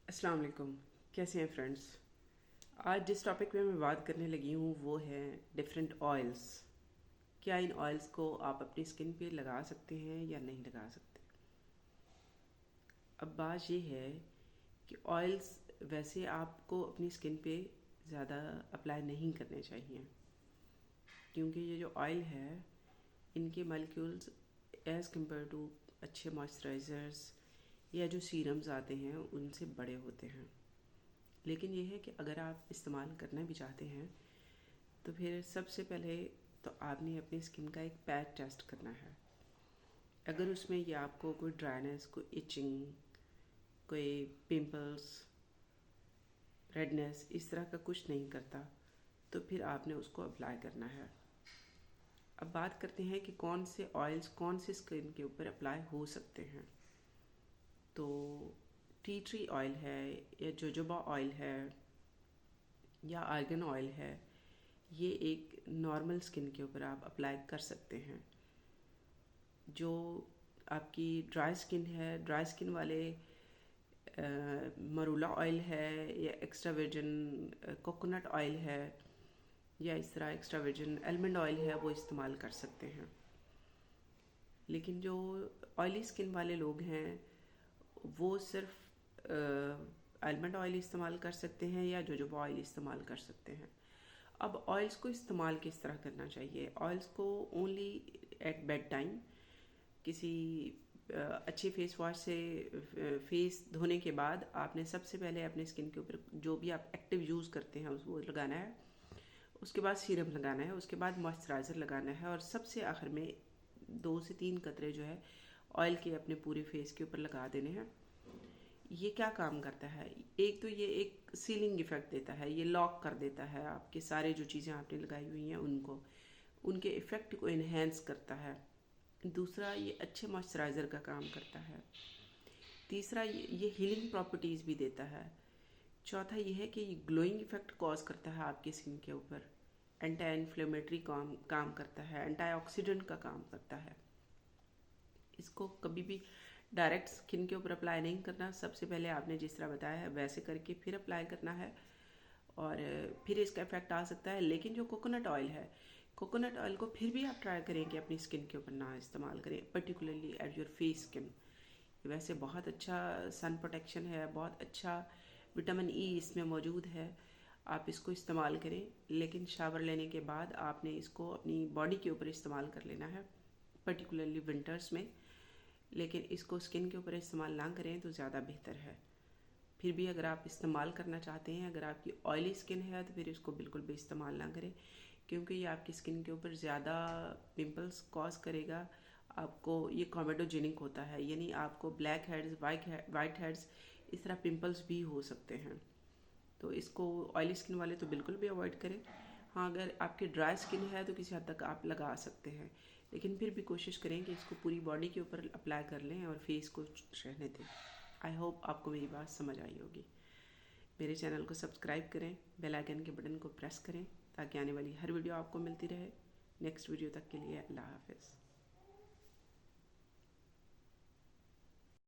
अस्सलाम वालेकुम। कैसे हैं फ्रेंड्स? आज जिस टॉपिक पे मैं बात करने लगी हूँ वो है डिफरेंट ऑयल्स। क्या इन ऑयल्स को आप अपनी स्किन पे लगा सकते हैं या नहीं लगा सकते? अब बात ये है कि ऑयल्स वैसे आपको अपनी स्किन पे ज़्यादा अप्लाई नहीं करने चाहिए, क्योंकि ये जो ऑयल है इनके मॉलिक्यूल्स एज़ कम्पेयर टू अच्छे मॉइस्चराइज़र्स या जो सीरम्स आते हैं उनसे बड़े होते हैं। लेकिन ये है कि अगर आप इस्तेमाल करना भी चाहते हैं तो फिर सबसे पहले तो आपने अपनी स्किन का एक पैच टेस्ट करना है। अगर उसमें ये आपको कोई ड्राइनेस, कोई इचिंग, कोई पिंपल्स, रेडनेस इस तरह का कुछ नहीं करता तो फिर आपने उसको अप्लाई करना है। अब बात करते हैं कि कौन से ऑयल्स कौन से स्किन के ऊपर अप्लाई हो सकते हैं। तो टी ट्री ऑयल है या जोजोबा ऑयल है या आर्गन ऑयल है, ये एक नॉर्मल स्किन के ऊपर आप अप्लाई कर सकते हैं। जो आपकी ड्राई स्किन है, ड्राई स्किन वाले मरूला ऑयल है या एक्स्ट्रा वर्जिन कोकोनट ऑयल है या इस तरह एक्स्ट्रा वर्जिन आलमंड ऑयल है, वो इस्तेमाल कर सकते हैं। लेकिन जो ऑयली स्किन वाले लोग हैं वो सिर्फ आलमंड ऑयल इस्तेमाल कर सकते हैं या जोजोबा ऑयल इस्तेमाल कर सकते हैं। अब ऑयल्स को इस्तेमाल किस तरह करना चाहिए? ऑयल्स को ओनली एट बेड टाइम किसी अच्छे फेस वॉश से फेस धोने के बाद आपने सबसे पहले अपने स्किन के ऊपर जो भी आप एक्टिव यूज़ करते हैं उसको लगाना है। उसके बाद सीरम लगाना है, उसके बाद मॉइस्चराइज़र लगाना है और सबसे आखिर में 2 से 3 कतरे जो है ऑयल के अपने पूरे फेस के ऊपर लगा देने हैं। ये क्या काम करता है? एक तो ये एक सीलिंग इफ़ेक्ट देता है, ये लॉक कर देता है आपके सारे जो चीज़ें आपने लगाई हुई हैं उनको, उनके इफ़ेक्ट को इन्हेंस करता है। दूसरा, ये अच्छे मॉइस्चराइज़र का काम करता है। तीसरा, ये हीलिंग प्रॉपर्टीज़ भी देता है। चौथा ये है कि ये ग्लोइंग इफ़ेक्ट कॉज करता है आपकी स्किन के ऊपर। एंटी इन्फ्लेमेटरी काम करता है, एंटीऑक्सीडेंट का काम करता है। इसको कभी भी डायरेक्ट स्किन के ऊपर अप्लाई नहीं करना। सबसे पहले आपने जिस तरह बताया है वैसे करके फिर अप्लाई करना है और फिर इसका इफेक्ट आ सकता है। लेकिन जो कोकोनट ऑयल है, कोकोनट ऑयल को फिर भी आप ट्राई करें कि अपनी स्किन के ऊपर ना इस्तेमाल करें, particularly at your face skin. वैसे बहुत अच्छा सन प्रोटेक्शन है, बहुत अच्छा विटामिन ई इसमें मौजूद है, आप इसको इस्तेमाल करें। लेकिन शावर लेने के बाद आपने इसको अपनी बॉडी के ऊपर इस्तेमाल कर लेना है, पर्टिकुलरली विंटर्स में। लेकिन इसको स्किन के ऊपर इस्तेमाल ना करें तो ज़्यादा बेहतर है। फिर भी अगर आप इस्तेमाल करना चाहते हैं, अगर आपकी ऑयली स्किन है तो फिर इसको बिल्कुल भी इस्तेमाल ना करें, क्योंकि ये आपकी स्किन के ऊपर ज़्यादा पिंपल्स कॉज करेगा। आपको ये कॉमेडोजेनिक होता है, यानी आपको ब्लैक हेड्स, वाइट हेड्स, इस तरह पिंपल्स भी हो सकते हैं। तो इसको ऑयली स्किन वाले तो बिल्कुल भी अवॉइड करें। हाँ, अगर आपकी ड्राई स्किन है तो किसी हद तक आप लगा सकते हैं, लेकिन फिर भी कोशिश करें कि इसको पूरी बॉडी के ऊपर अप्लाई कर लें और फेस को रहने दें। आई होप आपको मेरी बात समझ आई होगी। मेरे चैनल को सब्सक्राइब करें, बेल आइकन के बटन को प्रेस करें ताकि आने वाली हर वीडियो आपको मिलती रहे। नेक्स्ट वीडियो तक के लिए अल्लाह हाफिज़।